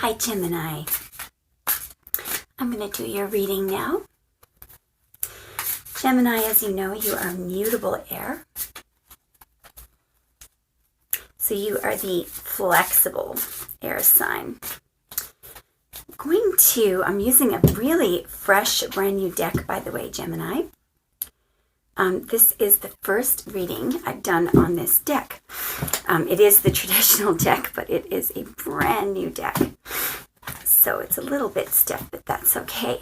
Hi, Gemini. I'm going to do your reading now. Gemini, as you know, you are mutable air. So you are the flexible air sign. I'm using a really fresh, brand new deck, by the way, Gemini. This is the first reading I've done on this deck. It is the traditional deck, but it is a brand new deck. So it's a little bit stiff, but that's okay.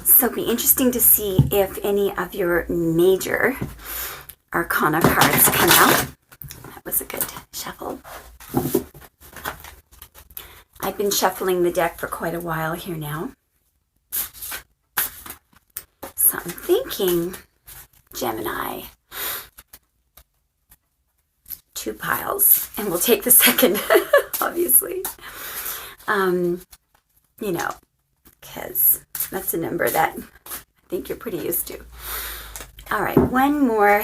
So it'll be interesting to see if any of your major Arcana cards come out. That was a good shuffle. I've been shuffling the deck for quite a while here now. So I'm thinking, Gemini, 2 piles, and we'll take the second, obviously. You know, because that's a number that I think you're pretty used to. All right, one more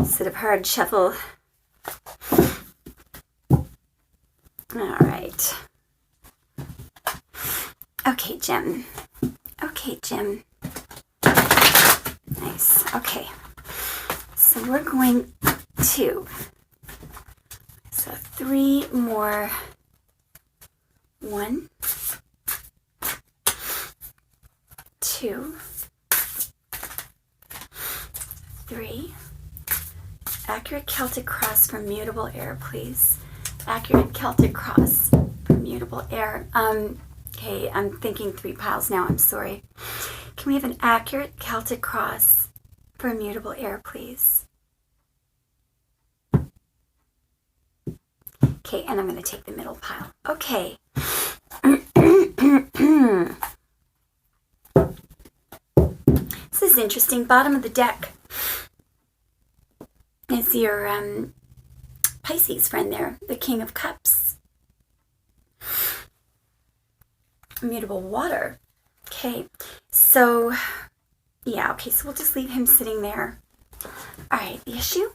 set of hard shuffle. All right. Okay, Gem. Okay, Jim. Nice. Okay. So we're going to, 3 more. 1, 2, 3. Accurate Celtic cross for mutable air, please. Accurate Celtic cross for mutable air. Okay, I'm thinking 3 piles now. I'm sorry. Can we have an accurate Celtic cross for mutable air, please? Okay, and I'm going to take the middle pile. Okay. This is interesting. Bottom of the deck is your Pisces friend there, the King of Cups. Mutable water. Okay, so, yeah, okay, so we'll just leave him sitting there. All right, the issue?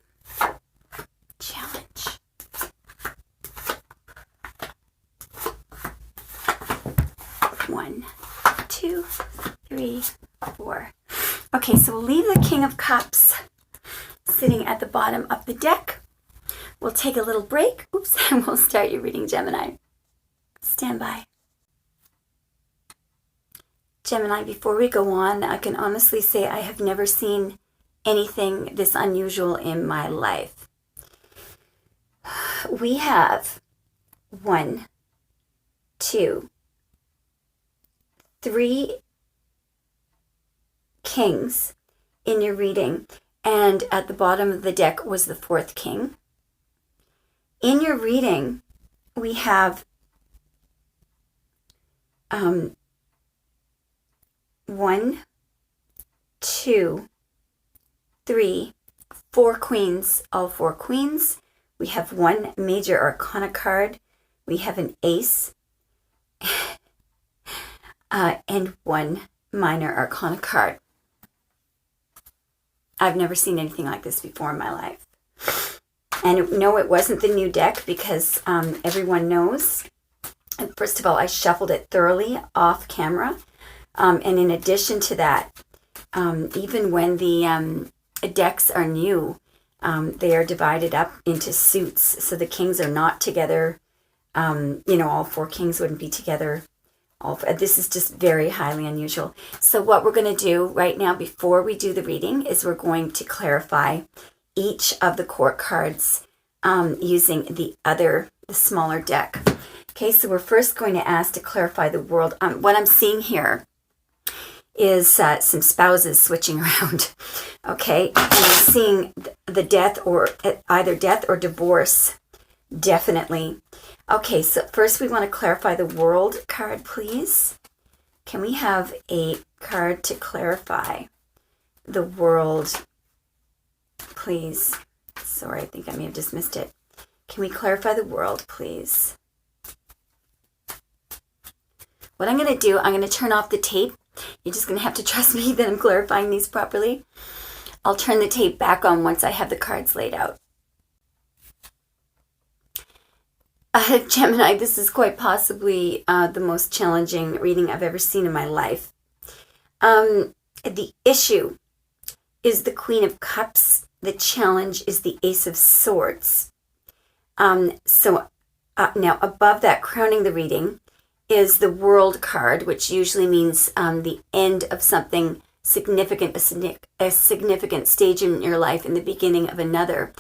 Challenge. 1, 2, 3, 4. Okay, so we'll leave the King of Cups sitting at the bottom of the deck. We'll take a little break. Oops, and we'll start your reading, Gemini. Stand by. Gemini, before we go on, I can honestly say I have never seen anything this unusual in my life. We have 1, 2, 3 kings in your reading, and at the bottom of the deck was the 4th king. In your reading, we have 1, 2, 3, 4 queens, all 4 queens. We have 1 major arcana card. We have an ace. And 1 minor arcana card. I've never seen anything like this before in my life. And no, it wasn't the new deck because everyone knows. And first of all, I shuffled it thoroughly off camera. And in addition to that, even when the decks are new, they are divided up into suits. So the kings are not together. All 4 kings wouldn't be together. This is just very highly unusual. So what we're going to do right now before we do the reading is we're going to clarify each of the court cards using the smaller deck. Okay, so we're first going to ask to clarify the world. What I'm seeing here is some spouses switching around. Okay, and I'm seeing the death or either death or divorce, definitely. Okay, so first we want to clarify the world card, please. Can we have a card to clarify the world, please? Sorry, I think I may have just missed it. Can we clarify the world, please? What I'm going to do, I'm going to turn off the tape. You're just going to have to trust me that I'm clarifying these properly. I'll turn the tape back on once I have the cards laid out. Gemini, this is quite possibly the most challenging reading I've ever seen in my life. The issue is the Queen of Cups. The challenge is the Ace of Swords. So now above that, crowning the reading, is the World card, which usually means the end of something significant, a significant stage in your life and the beginning of another.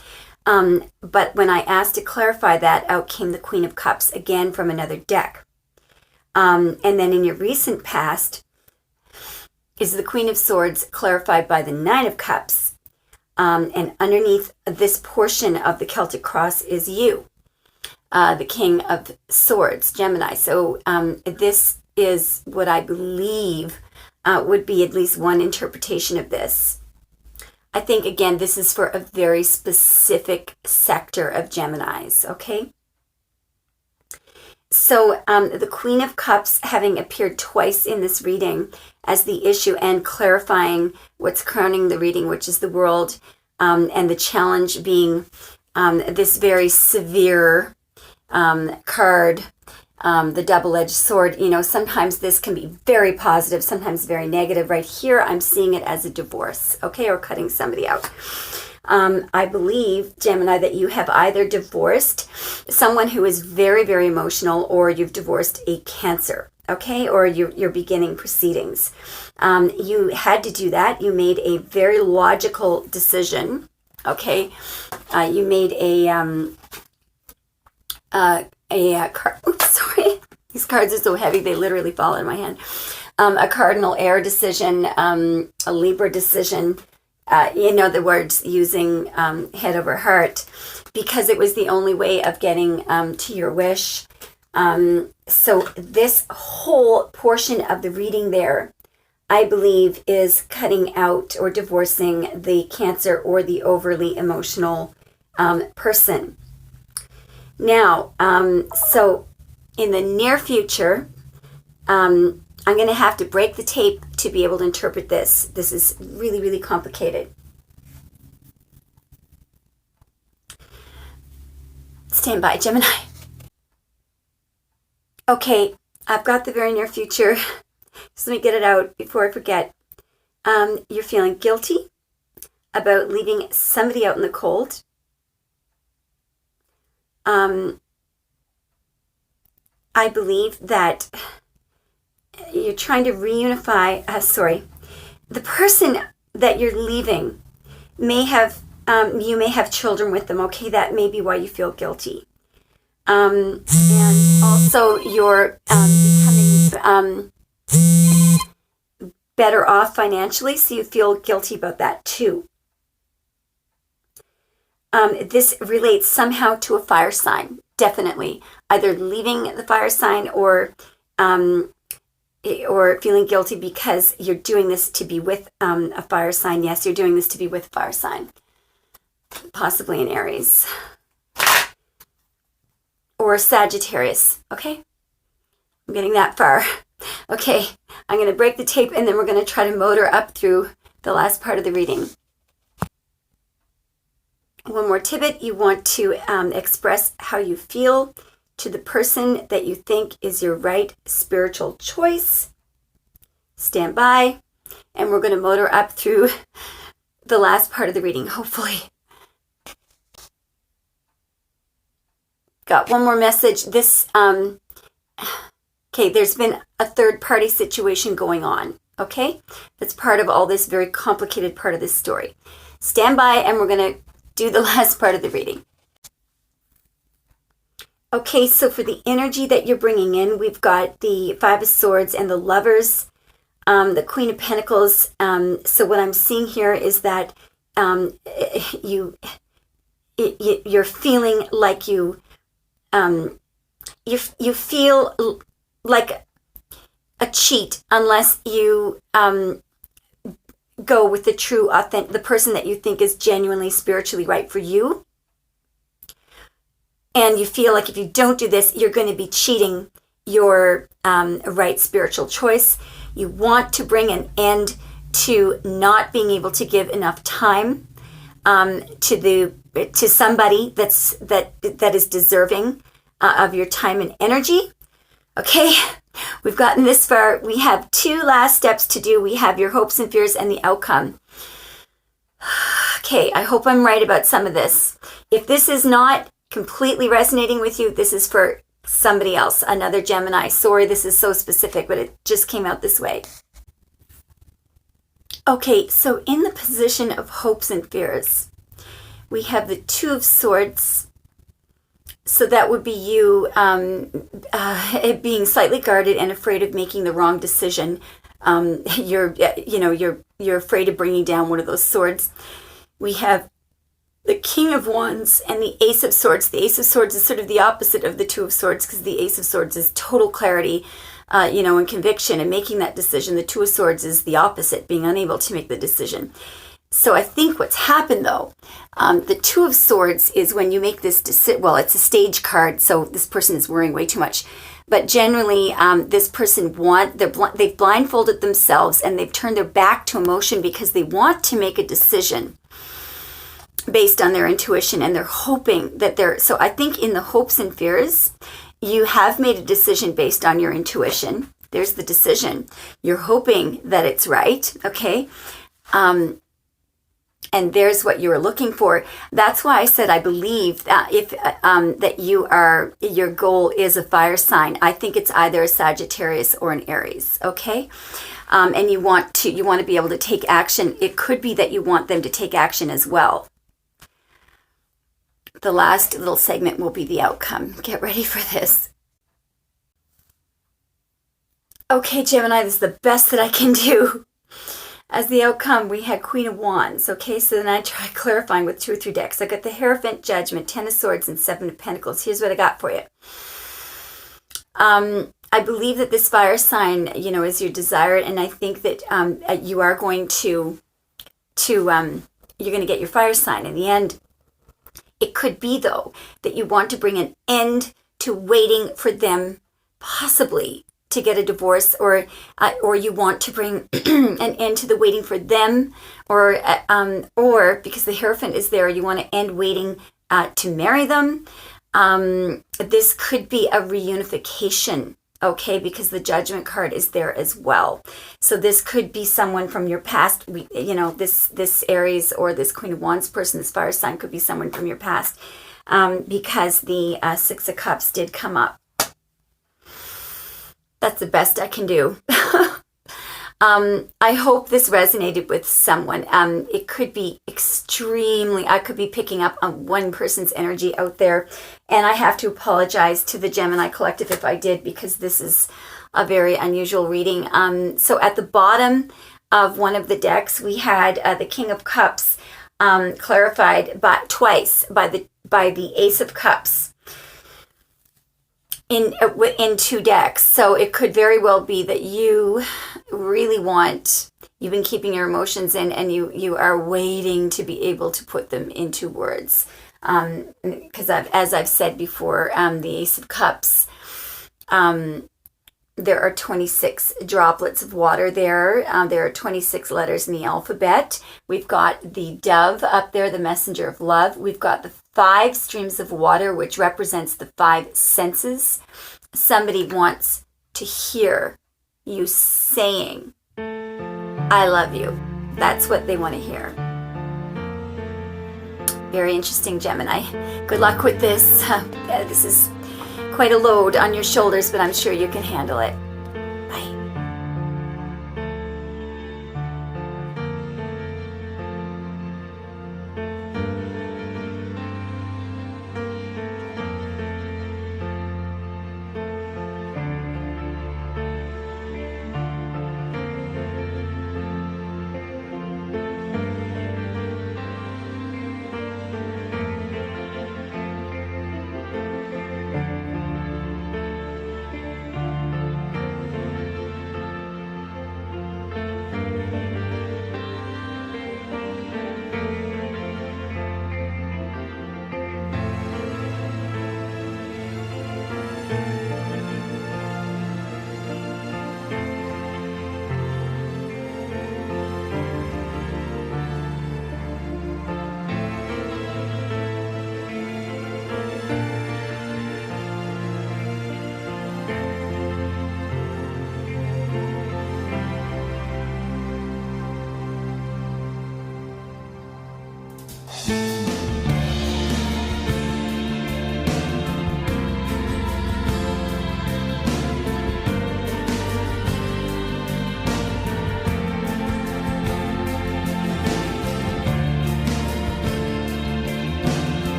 But when I asked to clarify that, out came the Queen of Cups, again from another deck. And then in your recent past is the Queen of Swords, clarified by the Nine of Cups. And underneath this portion of the Celtic cross is you, the King of Swords, Gemini. So this is what I believe would be at least one interpretation of this. I think, again, this is for a very specific sector of Geminis, okay? So the Queen of Cups, having appeared twice in this reading as the issue and clarifying what's crowning the reading, which is the World, and the challenge being this very severe card, the double-edged sword. You know, sometimes this can be very positive, sometimes very negative. Right here, I'm seeing it as a divorce, okay, or cutting somebody out. I believe, Gemini, that you have either divorced someone who is very, very emotional, or you've divorced a Cancer, okay, or you're beginning proceedings. You had to do that. You made a very logical decision, okay. You made oops, sorry. These cards are so heavy, they literally fall in my hand. A cardinal air decision, a Libra decision, in other words, using head over heart, because it was the only way of getting to your wish. So this whole portion of the reading there, I believe, is cutting out or divorcing the Cancer or the overly emotional person. Now, so in the near future, I'm going to have to break the tape to be able to interpret this. This is really, really complicated. Stand by, Gemini. Okay, I've got the very near future. Just let me get it out before I forget. You're feeling guilty about leaving somebody out in the cold. I believe that you're trying to reunify, the person that you're leaving may have, you may have children with them, okay? That may be why you feel guilty. And also you're becoming better off financially, so you feel guilty about that too. This relates somehow to a fire sign, definitely. Either leaving the fire sign or feeling guilty because you're doing this to be with a fire sign. Yes, you're doing this to be with a fire sign. Possibly an Aries. Or Sagittarius, okay? I'm getting that far. Okay, I'm going to break the tape and then we're going to try to motor up through the last part of the reading. One more tidbit, you want to express how you feel to the person that you think is your right spiritual choice. Stand by, and we're going to motor up through the last part of the reading, hopefully. Got one more message. This, okay, there's been a third-party situation going on, okay? That's part of all this very complicated part of this story. Stand by, and we're going to do the last part of the reading. Okay, so for the energy that you're bringing in, we've got the Five of Swords and the Lovers, the Queen of Pentacles. So what I'm seeing here is that you're feeling like you feel like a cheat unless you go with the true, authentic, the person that you think is genuinely spiritually right for you. And you feel like if you don't do this, you're going to be cheating your right spiritual choice. You want to bring an end to not being able to give enough time to somebody that is deserving of your time and energy. Okay, we've gotten this far. We have 2 last steps to do. We have your hopes and fears and the outcome. Okay, I hope I'm right about some of this. If this is not completely resonating with you, this is for somebody else, another Gemini. Sorry, this is so specific, but it just came out this way. Okay, so in the position of hopes and fears, we have the 2 of Swords. So that would be you being slightly guarded and afraid of making the wrong decision. You're afraid of bringing down one of those swords. We have the King of Wands and the Ace of Swords. The Ace of Swords is sort of the opposite of the 2 of Swords, because the Ace of Swords is total clarity, and conviction and making that decision. The 2 of Swords is the opposite, being unable to make the decision. So I think what's happened, though, the 2 of Swords is when you make this decision. Well, it's a stage card, so this person is worrying way too much. But generally, this person they've blindfolded themselves and they've turned their back to emotion because they want to make a decision based on their intuition, and they're hoping that so I think in the hopes and fears, you have made a decision based on your intuition. There's the decision. You're hoping that it's right, okay? And there's what you were looking for. That's why I said I believe that if that your goal is a fire sign. I think it's either a Sagittarius or an Aries, okay? And you want to be able to take action. It could be that you want them to take action as well. The last little segment will be the outcome. Get ready for this. Okay, Gemini, this is the best that I can do. As the outcome, we had Queen of Wands. Okay, so then I tried clarifying with 2 or 3 decks. I got the Hierophant, Judgment, 10 of Swords, and 7 of Pentacles. Here's what I got for you. I believe that this fire sign, is your desire, and I think that you are going to you're going to get your fire sign in the end. It could be, though, that you want to bring an end to waiting for them, possibly to get a divorce, or you want to bring an end to the waiting for them, or because the Hierophant is there, you want to end waiting to marry them. This could be a reunification, okay, because the Judgment card is there as well. So this could be someone from your past. This Aries or this Queen of Wands person, this fire sign, could be someone from your past, because the 6 of Cups did come up. That's the best I can do. I hope this resonated with someone. It could be I could be picking up on one person's energy out there. And I have to apologize to the Gemini Collective if I did, because this is a very unusual reading. So at the bottom of one of the decks, we had the King of Cups clarified twice by the Ace of Cups in 2 decks. So it could very well be that you really you've been keeping your emotions in, and you are waiting to be able to put them into words. Because as I've said before, the Ace of Cups, there are 26 droplets of water there. There are 26 letters in the alphabet. We've got the dove up there, the messenger of love. We've got the 5 streams of water, which represents the 5 senses. Somebody wants to hear you saying, I love you. That's what they want to hear. Very interesting, Gemini. Good luck with this. This is quite a load on your shoulders, but I'm sure you can handle it.